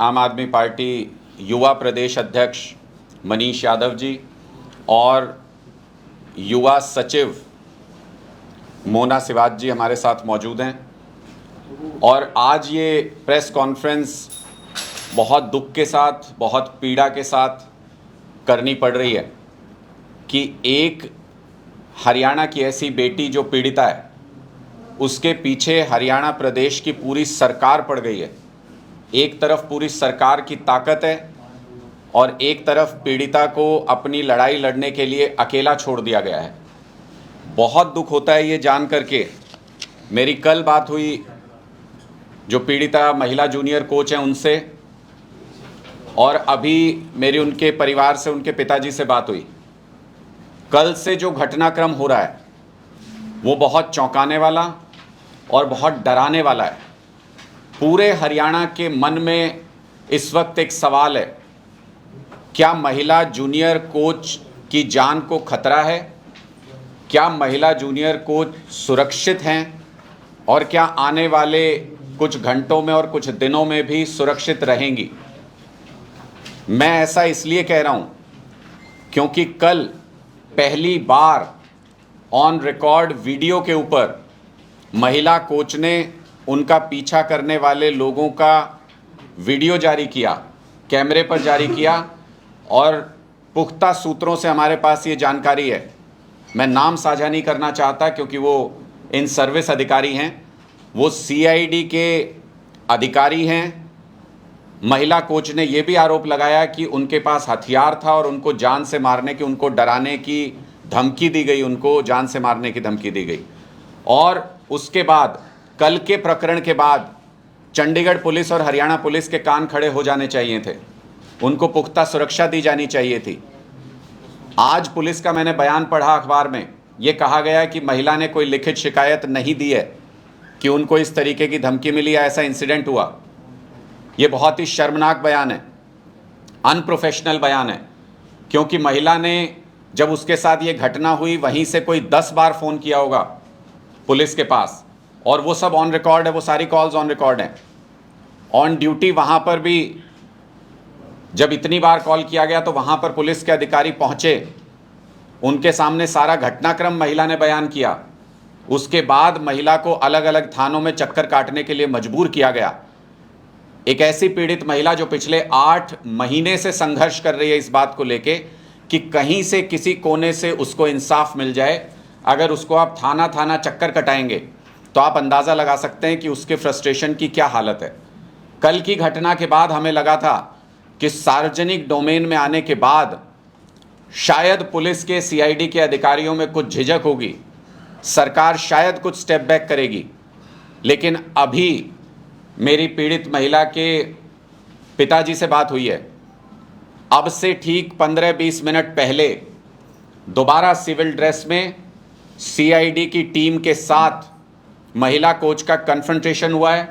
आम आदमी पार्टी युवा प्रदेश अध्यक्ष मनीष यादव जी और युवा सचिव मोना सिवाज जी हमारे साथ मौजूद हैं। और आज ये प्रेस कॉन्फ्रेंस बहुत दुख के साथ, बहुत पीड़ा के साथ करनी पड़ रही है कि एक हरियाणा की ऐसी बेटी जो पीड़िता है, उसके पीछे हरियाणा प्रदेश की पूरी सरकार पड़ गई है। एक तरफ पूरी सरकार की ताकत है और एक तरफ पीड़िता को अपनी लड़ाई लड़ने के लिए अकेला छोड़ दिया गया है। बहुत दुख होता है ये जान करके। मेरी कल बात हुई जो पीड़िता महिला जूनियर कोच हैं उनसे, और अभी मेरी उनके परिवार से, उनके पिताजी से बात हुई। कल से जो घटनाक्रम हो रहा है वो बहुत चौंकाने वाला और बहुत डराने वाला है। पूरे हरियाणा के मन में इस वक्त एक सवाल है, क्या महिला जूनियर कोच की जान को खतरा है? क्या महिला जूनियर कोच सुरक्षित हैं? और क्या आने वाले कुछ घंटों में और कुछ दिनों में भी सुरक्षित रहेंगी? मैं ऐसा इसलिए कह रहा हूँ क्योंकि कल पहली बार ऑन रिकॉर्ड वीडियो के ऊपर महिला कोच ने उनका पीछा करने वाले लोगों का वीडियो जारी किया, कैमरे पर जारी किया। और पुख्ता सूत्रों से हमारे पास ये जानकारी है, मैं नाम साझा नहीं करना चाहता क्योंकि वो इन सर्विस अधिकारी हैं, वो सीआईडी के अधिकारी हैं। महिला कोच ने ये भी आरोप लगाया कि उनके पास हथियार था और उनको जान से मारने की, उनको डराने की धमकी दी गई, उनको जान से मारने की धमकी दी गई। और उसके बाद कल के प्रकरण के बाद चंडीगढ़ पुलिस और हरियाणा पुलिस के कान खड़े हो जाने चाहिए थे, उनको पुख्ता सुरक्षा दी जानी चाहिए थी। आज पुलिस का मैंने बयान पढ़ा अखबार में, ये कहा गया कि महिला ने कोई लिखित शिकायत नहीं दी है कि उनको इस तरीके की धमकी मिली या ऐसा इंसिडेंट हुआ। ये बहुत ही शर्मनाक बयान है, अनप्रोफेशनल बयान है, क्योंकि महिला ने जब उसके साथ ये घटना हुई वहीं से कोई 10 बार फ़ोन किया होगा पुलिस के पास, और वो सब ऑन रिकॉर्ड है, वो सारी कॉल्स ऑन रिकॉर्ड हैं। ऑन ड्यूटी वहाँ पर भी जब इतनी बार कॉल किया गया तो वहाँ पर पुलिस के अधिकारी पहुँचे, उनके सामने सारा घटनाक्रम महिला ने बयान किया। उसके बाद महिला को अलग अलग थानों में चक्कर काटने के लिए मजबूर किया गया। एक ऐसी पीड़ित महिला जो पिछले 8 महीने से संघर्ष कर रही है इस बात को लेके कि कहीं से किसी कोने से उसको इंसाफ मिल जाए। अगर उसको आप थाना थाना चक्कर कटाएंगे तो आप अंदाज़ा लगा सकते हैं कि उसके फ्रस्ट्रेशन की क्या हालत है। कल की घटना के बाद हमें लगा था कि सार्वजनिक डोमेन में आने के बाद शायद पुलिस के सीआईडी के अधिकारियों में कुछ झिझक होगी, सरकार शायद कुछ स्टेप बैक करेगी। लेकिन अभी मेरी पीड़ित महिला के पिताजी से बात हुई है, अब से ठीक 15-20 मिनट पहले दोबारा सिविल ड्रेस में सीआईडी की टीम के साथ महिला कोच का कन्फ्रंटेशन हुआ है।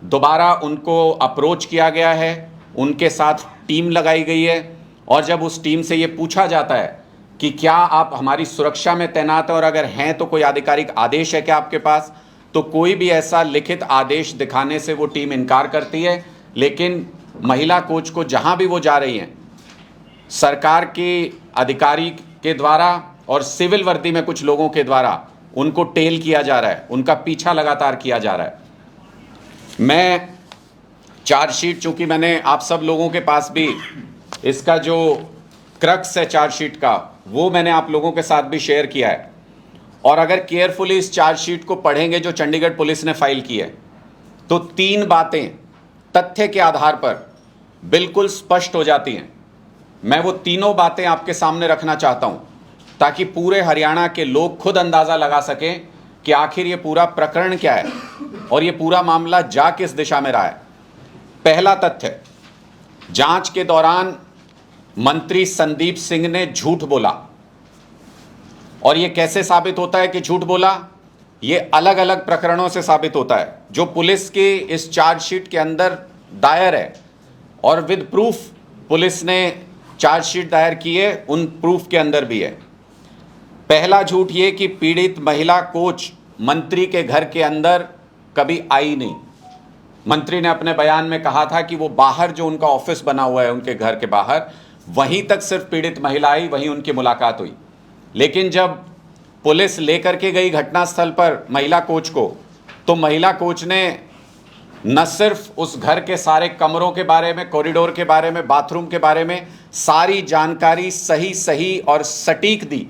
दोबारा उनको अप्रोच किया गया है, उनके साथ टीम लगाई गई है। और जब उस टीम से ये पूछा जाता है कि क्या आप हमारी सुरक्षा में तैनात हैं और अगर हैं तो कोई आधिकारिक आदेश है क्या आपके पास, तो कोई भी ऐसा लिखित आदेश दिखाने से वो टीम इनकार करती है। लेकिन महिला कोच को जहां भी वो जा रही हैं, सरकार के अधिकारी के द्वारा और सिविल वर्दी में कुछ लोगों के द्वारा उनको टेल किया जा रहा है, उनका पीछा लगातार किया जा रहा है। मैं चार्जशीट, चूंकि मैंने आप सब लोगों के पास भी इसका जो क्रक्स है चार्जशीट का, वो मैंने आप लोगों के साथ भी शेयर किया है। और अगर केयरफुली इस चार्जशीट को पढ़ेंगे जो चंडीगढ़ पुलिस ने फाइल की है, तो 3 बातें तथ्य के आधार पर बिल्कुल स्पष्ट हो जाती हैं। मैं वो तीनों बातें आपके सामने रखना चाहता हूं ताकि पूरे हरियाणा के लोग खुद अंदाज़ा लगा सकें कि आखिर ये पूरा प्रकरण क्या है और ये पूरा मामला जा किस दिशा में रहा है। पहला तथ्य, जांच के दौरान मंत्री संदीप सिंह ने झूठ बोला। और ये कैसे साबित होता है कि झूठ बोला? ये अलग अलग प्रकरणों से साबित होता है जो पुलिस के इस चार्जशीट के अंदर दायर है, और विद प्रूफ पुलिस ने चार्जशीट दायर की है, उन प्रूफ के अंदर भी है। पहला झूठ ये कि पीड़ित महिला कोच मंत्री के घर के अंदर कभी आई नहीं। मंत्री ने अपने बयान में कहा था कि वो बाहर जो उनका ऑफिस बना हुआ है उनके घर के बाहर, वहीं तक सिर्फ पीड़ित महिला आई, वहीं उनकी मुलाकात हुई। लेकिन जब पुलिस लेकर के गई घटनास्थल पर महिला कोच को, तो महिला कोच ने न सिर्फ उस घर के सारे कमरों के बारे में, कॉरिडोर के बारे में, बाथरूम के बारे में सारी जानकारी सही और सटीक दी,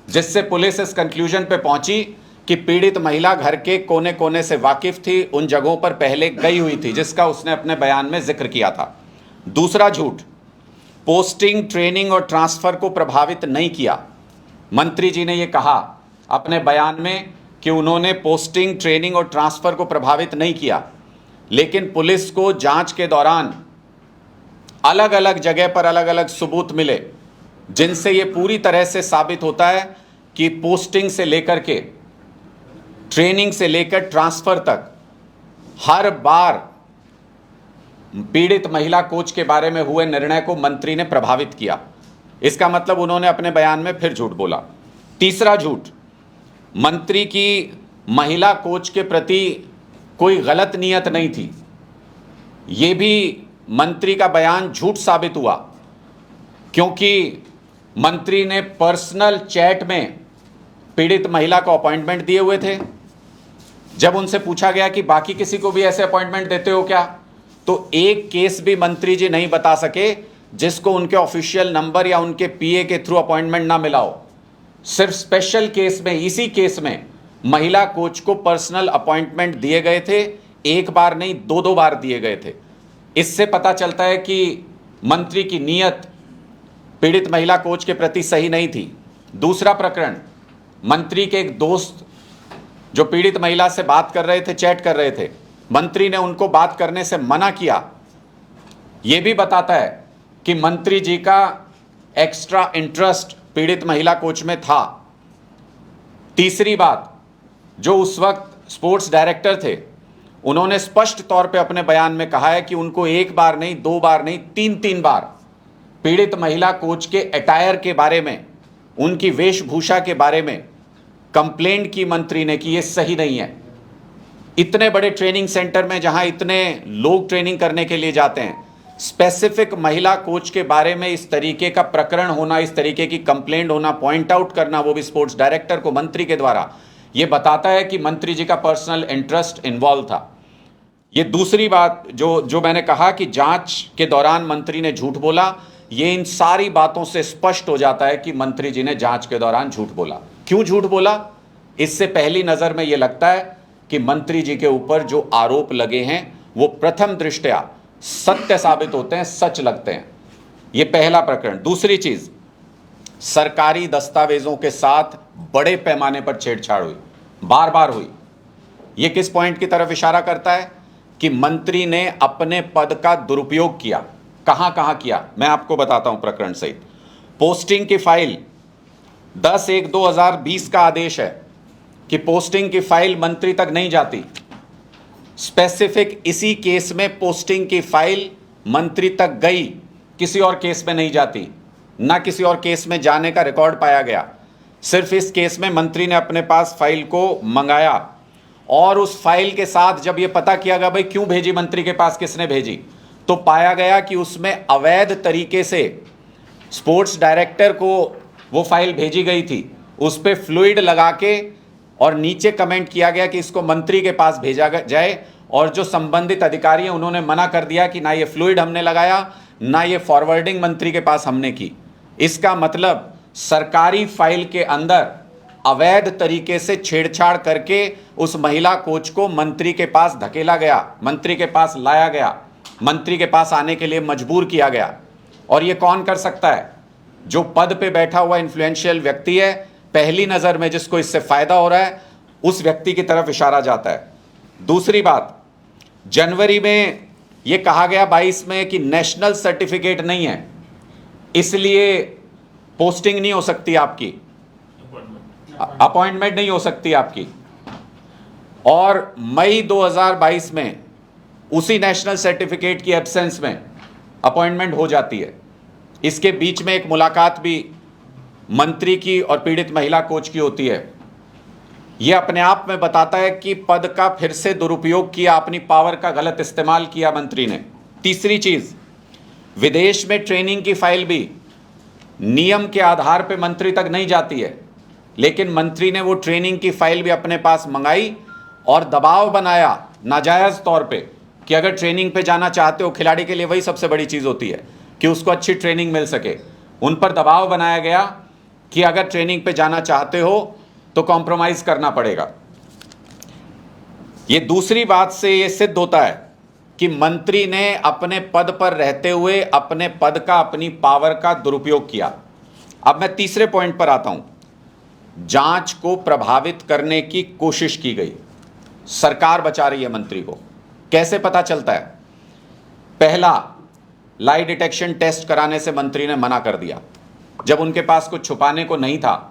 जिससे पुलिस इस कंक्लूजन पे पहुंची कि पीड़ित महिला घर के कोने कोने से वाकिफ थी, उन जगहों पर पहले गई हुई थी, जिसका उसने अपने बयान में जिक्र किया था। दूसरा झूठ, पोस्टिंग, ट्रेनिंग और ट्रांसफर को प्रभावित नहीं किया। मंत्री जी ने यह कहा अपने बयान में कि उन्होंने पोस्टिंग, ट्रेनिंग और ट्रांसफर को प्रभावित नहीं किया, लेकिन पुलिस को जांच के दौरान अलग अलग जगह पर अलग अलग सबूत मिले, जिनसे यह पूरी तरह से साबित होता है कि पोस्टिंग से लेकर के, ट्रेनिंग से लेकर ट्रांसफर तक हर बार पीड़ित महिला कोच के बारे में हुए निर्णय को मंत्री ने प्रभावित किया। इसका मतलब उन्होंने अपने बयान में फिर झूठ बोला। तीसरा झूठ, मंत्री की महिला कोच के प्रति कोई गलत नियत नहीं थी। यह भी मंत्री का बयान झूठ साबित हुआ, क्योंकि मंत्री ने पर्सनल चैट में पीड़ित महिला को अपॉइंटमेंट दिए हुए थे। जब उनसे पूछा गया कि बाकी किसी को भी ऐसे अपॉइंटमेंट देते हो क्या, तो एक केस भी मंत्री जी नहीं बता सके जिसको उनके ऑफिशियल नंबर या उनके पीए के थ्रू अपॉइंटमेंट ना मिला हो। सिर्फ स्पेशल केस में, इसी केस में महिला कोच को पर्सनल अपॉइंटमेंट दिए गए थे। एक बार नहीं, दो बार दिए गए थे। इससे पता चलता है कि मंत्री की नीयत पीड़ित महिला कोच के प्रति सही नहीं थी। दूसरा प्रकरण, मंत्री के एक दोस्त जो पीड़ित महिला से बात कर रहे थे, चैट कर रहे थे, मंत्री ने उनको बात करने से मना किया। यह भी बताता है कि मंत्री जी का एक्स्ट्रा इंटरेस्ट पीड़ित महिला कोच में था। तीसरी बात, जो उस वक्त स्पोर्ट्स डायरेक्टर थे, उन्होंने स्पष्ट तौर पे अपने बयान में कहा है कि उनको एक बार नहीं, दो बार नहीं, तीन बार पीड़ित महिला कोच के अटायर के बारे में, उनकी वेशभूषा के बारे में कंप्लेंट की मंत्री ने कि ये सही नहीं है। इतने बड़े ट्रेनिंग सेंटर में जहां इतने लोग ट्रेनिंग करने के लिए जाते हैं, स्पेसिफिक महिला कोच के बारे में इस तरीके का प्रकरण होना, इस तरीके की कंप्लेंट होना, पॉइंट आउट करना, वो भी स्पोर्ट्स डायरेक्टर को मंत्री के द्वारा, ये बताता है कि मंत्री जी का पर्सनल इंटरेस्ट इन्वॉल्व था। ये दूसरी बात जो मैंने कहा कि जांच के दौरान मंत्री ने झूठ बोला, ये इन सारी बातों से स्पष्ट हो जाता है कि मंत्री जी ने जांच के दौरान झूठ बोला। क्यों झूठ बोला? इससे पहली नजर में यह लगता है कि मंत्री जी के ऊपर जो आरोप लगे हैं वो प्रथम दृष्टया सत्य साबित होते हैं, सच लगते हैं। यह पहला प्रकरण। दूसरी चीज, सरकारी दस्तावेजों के साथ बड़े पैमाने पर छेड़छाड़ हुई, बार बार हुई। यह किस पॉइंट की तरफ इशारा करता है कि मंत्री ने अपने पद का दुरुपयोग किया। कहां कहां किया, मैं आपको बताता हूं प्रकरण सहित। पोस्टिंग की फाइल 10/1/2020 का आदेश है कि पोस्टिंग की फाइल मंत्री तक नहीं जाती। स्पेसिफिक इसी केस में पोस्टिंग की फाइल मंत्री तक गई, किसी और केस में नहीं जाती, ना किसी और केस में जाने का रिकॉर्ड पाया गया। सिर्फ इस केस में मंत्री ने अपने पास फाइल को मंगाया, और उस फाइल के साथ जब यह पता किया गया भाई क्यों भेजी, मंत्री के पास किसने भेजी, तो पाया गया कि उसमें अवैध तरीके से स्पोर्ट्स डायरेक्टर को वो फाइल भेजी गई थी। उस पर फ्लूइड लगा के और नीचे कमेंट किया गया कि इसको मंत्री के पास भेजा जाए, और जो संबंधित अधिकारी हैं उन्होंने मना कर दिया कि ना ये फ्लूइड हमने लगाया, ना ये फॉरवर्डिंग मंत्री के पास हमने की। इसका मतलब सरकारी फाइल के अंदर अवैध तरीके से छेड़छाड़ करके उस महिला कोच को मंत्री के पास धकेला गया, मंत्री के पास लाया गया, मंत्री के पास आने के लिए मजबूर किया गया। और ये कौन कर सकता है? जो पद पे बैठा हुआ इन्फ्लुएंशियल व्यक्ति है, पहली नजर में जिसको इससे फायदा हो रहा है, उस व्यक्ति की तरफ इशारा जाता है। दूसरी बात, जनवरी में ये कहा गया 22 में कि नेशनल सर्टिफिकेट नहीं है, इसलिए पोस्टिंग नहीं हो सकती आपकी, अपॉइंटमेंट नहीं हो सकती आपकी। और मई 2022 में उसी नेशनल सर्टिफिकेट की एब्सेंस में अपॉइंटमेंट हो जाती है। इसके बीच में एक मुलाकात भी मंत्री की और पीड़ित महिला कोच की होती है। यह अपने आप में बताता है कि पद का फिर से दुरुपयोग किया, अपनी पावर का गलत इस्तेमाल किया मंत्री ने। तीसरी चीज, विदेश में ट्रेनिंग की फाइल भी नियम के आधार पर मंत्री तक नहीं जाती है, लेकिन मंत्री ने वो ट्रेनिंग की फाइल भी अपने पास मंगाई और दबाव बनाया नाजायज तौर पे कि अगर ट्रेनिंग पे जाना चाहते हो, खिलाड़ी के लिए वही सबसे बड़ी चीज होती है कि उसको अच्छी ट्रेनिंग मिल सके। उन पर दबाव बनाया गया कि अगर ट्रेनिंग पे जाना चाहते हो तो कॉम्प्रोमाइज करना पड़ेगा। ये दूसरी बात से ये सिद्ध होता है कि मंत्री ने अपने पद पर रहते हुए अपने पद का, अपनी पावर का दुरुपयोग किया। अब मैं तीसरे पॉइंट पर आता हूं। जांच को प्रभावित करने की कोशिश की गई, सरकार बचा रही है मंत्री को। कैसे पता चलता है? पहला, लाई डिटेक्शन टेस्ट कराने से मंत्री ने मना कर दिया। जब उनके पास कुछ छुपाने को नहीं था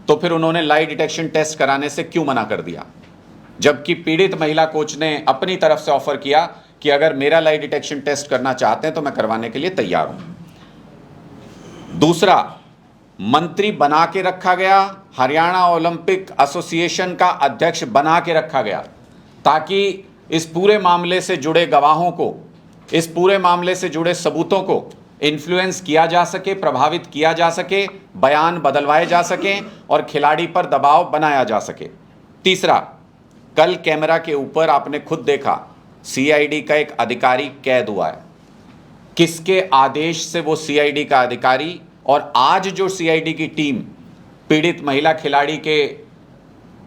तो फिर उन्होंने लाई डिटेक्शन टेस्ट कराने से क्यों मना कर दिया, जबकि पीड़ित महिला कोच ने अपनी तरफ से ऑफर किया कि अगर मेरा लाई डिटेक्शन टेस्ट करना चाहते हैं तो मैं करवाने के लिए तैयार हूं। दूसरा, मंत्री बना के रखा गया, हरियाणा ओलंपिक एसोसिएशन का अध्यक्ष बना के रखा गया ताकि इस पूरे मामले से जुड़े गवाहों को, इस पूरे मामले से जुड़े सबूतों को इन्फ्लुएंस किया जा सके, प्रभावित किया जा सके, बयान बदलवाए जा सकें और खिलाड़ी पर दबाव बनाया जा सके। तीसरा, कल कैमरा के ऊपर आपने खुद देखा सीआईडी का एक अधिकारी कैद हुआ है। किसके आदेश से वो सीआईडी का अधिकारी और आज जो सीआईडी की टीम पीड़ित महिला खिलाड़ी के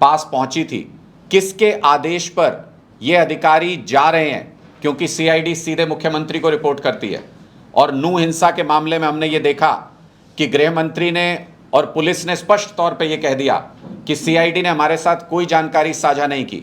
पास पहुंची थी, किसके आदेश पर ये अधिकारी जा रहे हैं? क्योंकि सीआईडी सीधे मुख्यमंत्री को रिपोर्ट करती है। और नू हिंसा के मामले में हमने ये देखा कि गृह मंत्री ने और पुलिस ने स्पष्ट तौर पे ये कह दिया कि सीआईडी ने हमारे साथ कोई जानकारी साझा नहीं की।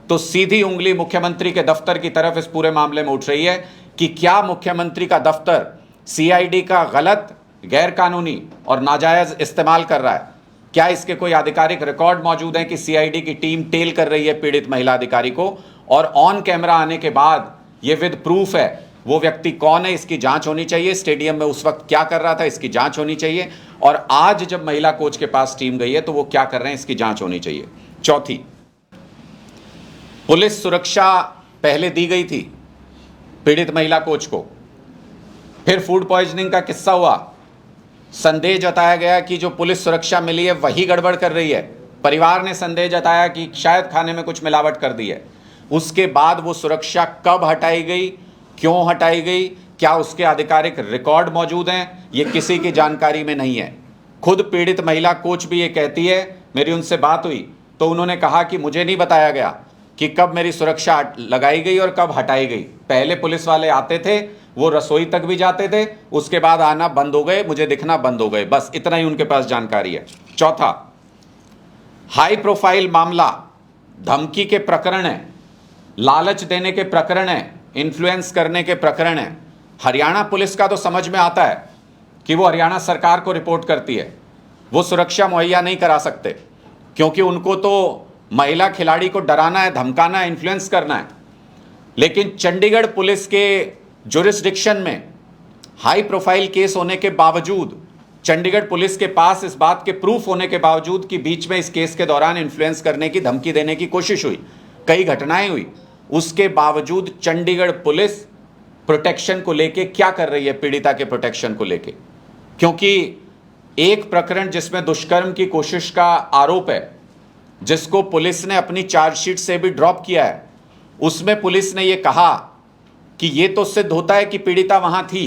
तो सीधी उंगली मुख्यमंत्री के दफ्तर की तरफ इस पूरे मामले में उठ रही है कि क्या मुख्यमंत्री का दफ्तर सीआईडी का गलत, गैरकानूनी और नाजायज इस्तेमाल कर रहा है? क्या इसके कोई आधिकारिक रिकॉर्ड मौजूद हैं कि सीआईडी की टीम टेल कर रही है पीड़ित महिला अधिकारी को, और ऑन कैमरा आने के बाद ये विद प्रूफ है वो व्यक्ति कौन है? इसकी जांच होनी चाहिए। स्टेडियम में उस वक्त क्या कर रहा था, इसकी जांच होनी चाहिए। और आज जब महिला कोच के पास टीम गई है तो वो क्या कर रहे हैं, इसकी जांच होनी चाहिए। चौथी, पुलिस सुरक्षा पहले दी गई थी पीड़ित महिला कोच को, फिर फूड पॉइजनिंग का किस्सा हुआ, संदेह जताया गया कि जो पुलिस सुरक्षा मिली है वही गड़बड़ कर रही है। परिवार ने संदेह जताया कि शायद खाने में कुछ मिलावट कर दी है। उसके बाद वो सुरक्षा कब हटाई गई, क्यों हटाई गई, क्या उसके आधिकारिक रिकॉर्ड मौजूद हैं, ये किसी की जानकारी में नहीं है। खुद पीड़ित महिला कोच भी ये कहती है, मेरी उनसे बात हुई तो उन्होंने कहा कि मुझे नहीं बताया गया कि कब मेरी सुरक्षा लगाई गई और कब हटाई गई। पहले पुलिस वाले आते थे, वो रसोई तक भी जाते थे, उसके बाद आना बंद हो गए, मुझे दिखना बंद हो गए, बस इतना ही उनके पास जानकारी है। चौथा, हाई प्रोफाइल मामला, धमकी के प्रकरण है, लालच देने के प्रकरण है, इन्फ्लुएंस करने के प्रकरण है। हरियाणा पुलिस का तो समझ में आता है कि वो हरियाणा सरकार को रिपोर्ट करती है, वो सुरक्षा मुहैया नहीं करा सकते क्योंकि उनको तो महिला खिलाड़ी को डराना है, धमकाना है, इन्फ्लुएंस करना है। लेकिन चंडीगढ़ पुलिस के जुरिस्डिक्शन में हाई प्रोफाइल केस होने के बावजूद, चंडीगढ़ पुलिस के पास इस बात के प्रूफ होने के बावजूद कि बीच में इस केस के दौरान इन्फ्लुएंस करने की, धमकी देने की कोशिश हुई, कई घटनाएं हुई, उसके बावजूद चंडीगढ़ पुलिस प्रोटेक्शन को लेके क्या कर रही है, पीड़िता के प्रोटेक्शन को लेके? क्योंकि एक प्रकरण जिसमें दुष्कर्म की कोशिश का आरोप है, जिसको पुलिस ने अपनी चार्जशीट से भी ड्रॉप किया है, उसमें पुलिस ने यह कहा कि यह तो सिद्ध होता है कि पीड़िता वहां थी,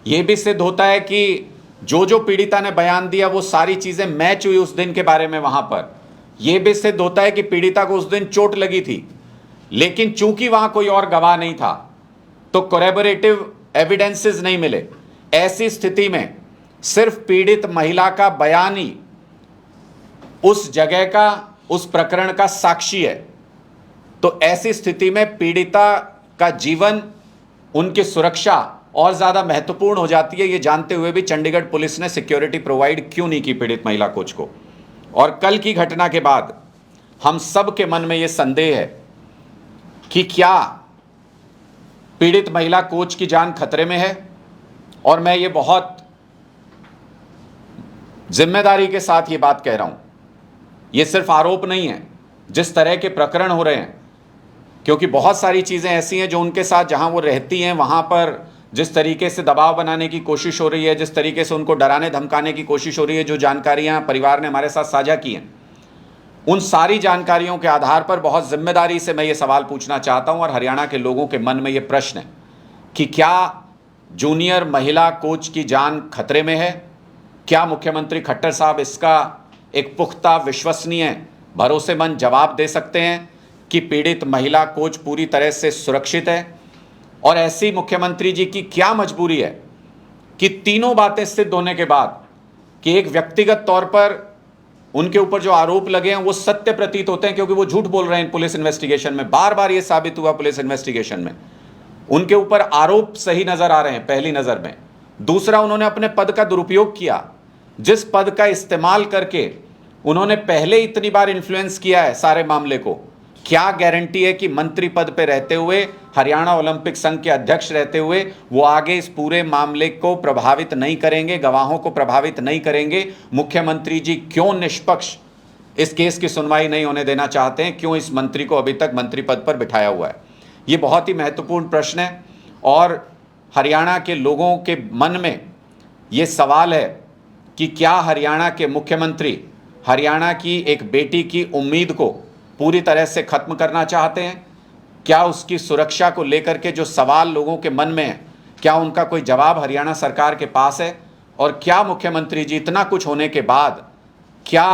यह भी सिद्ध होता है कि जो पीड़िता ने बयान दिया वो सारी चीजें मैच हुई उस दिन के बारे में वहां पर, यह भी सिद्ध होता है कि पीड़िता को उस दिन चोट लगी थी। लेकिन चूंकि वहां कोई और गवाह नहीं था तो कोरैबोरेटिव एविडेंसेस नहीं मिले। ऐसी स्थिति में सिर्फ पीड़ित महिला का बयान ही उस जगह का, उस प्रकरण का साक्षी है। तो ऐसी स्थिति में पीड़िता का जीवन, उनकी सुरक्षा और ज्यादा महत्वपूर्ण हो जाती है। ये जानते हुए भी चंडीगढ़ पुलिस ने सिक्योरिटी प्रोवाइड क्यों नहीं की पीड़ित महिला कोच को? और कल की घटना के बाद हम सब के मन में यह संदेह है कि क्या पीड़ित महिला कोच की जान खतरे में है। और मैं ये बहुत जिम्मेदारी के साथ ये बात कह रहा हूं ये सिर्फ आरोप नहीं है, जिस तरह के प्रकरण हो रहे हैं, क्योंकि बहुत सारी चीज़ें ऐसी हैं जो उनके साथ जहां वो रहती हैं वहां पर जिस तरीके से दबाव बनाने की कोशिश हो रही है, जिस तरीके से उनको डराने धमकाने की कोशिश हो रही है, जो जानकारियां परिवार ने हमारे साथ साझा की हैं, उन सारी जानकारियों के आधार पर बहुत जिम्मेदारी से मैं ये सवाल पूछना चाहता हूं और हरियाणा के लोगों के मन में ये प्रश्न है कि क्या जूनियर महिला कोच की जान खतरे में है? क्या मुख्यमंत्री खट्टर साहब इसका एक पुख्ता, विश्वसनीय, भरोसेमंद जवाब दे सकते हैं कि पीड़ित महिला कोच पूरी तरह से सुरक्षित है? और ऐसी मुख्यमंत्री जी की क्या मजबूरी है कि तीनों बातें सिद्ध होने के बाद कि एक व्यक्तिगत तौर पर उनके ऊपर जो आरोप लगे हैं वो सत्य प्रतीत होते हैं, क्योंकि वो झूठ बोल रहे हैं पुलिस इन्वेस्टिगेशन में, बार बार ये साबित हुआ पुलिस इन्वेस्टिगेशन में, उनके ऊपर आरोप सही नजर आ रहे हैं पहली नजर में। दूसरा, उन्होंने अपने पद का दुरुपयोग किया, जिस पद का इस्तेमाल करके उन्होंने पहले इतनी बार इन्फ्लुएंस किया है सारे मामले को, क्या गारंटी है कि मंत्री पद पे रहते हुए, हरियाणा ओलंपिक संघ के अध्यक्ष रहते हुए वो आगे इस पूरे मामले को प्रभावित नहीं करेंगे, गवाहों को प्रभावित नहीं करेंगे? मुख्यमंत्री जी क्यों निष्पक्ष इस केस की सुनवाई नहीं होने देना चाहते हैं? क्यों इस मंत्री को अभी तक मंत्री पद पर बिठाया हुआ है? ये बहुत ही महत्वपूर्ण प्रश्न है और हरियाणा के लोगों के मन में ये सवाल है कि क्या हरियाणा के मुख्यमंत्री हरियाणा की एक बेटी की उम्मीद को पूरी तरह से खत्म करना चाहते हैं? क्या उसकी सुरक्षा को लेकर के जो सवाल लोगों के मन में है, क्या उनका कोई जवाब हरियाणा सरकार के पास है? और क्या मुख्यमंत्री जी इतना कुछ होने के बाद क्या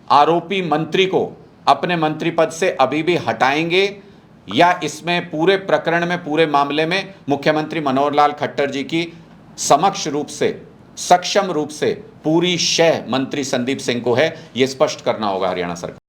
आरोपी मंत्री को अपने मंत्री पद से अभी भी हटाएंगे, या इसमें पूरे प्रकरण में, पूरे मामले में मुख्यमंत्री मनोहर लाल खट्टर जी की समक्ष रूप से, सक्षम रूप से पूरी शह मंत्री संदीप सिंह को है? ये स्पष्ट करना होगा हरियाणा सरकार।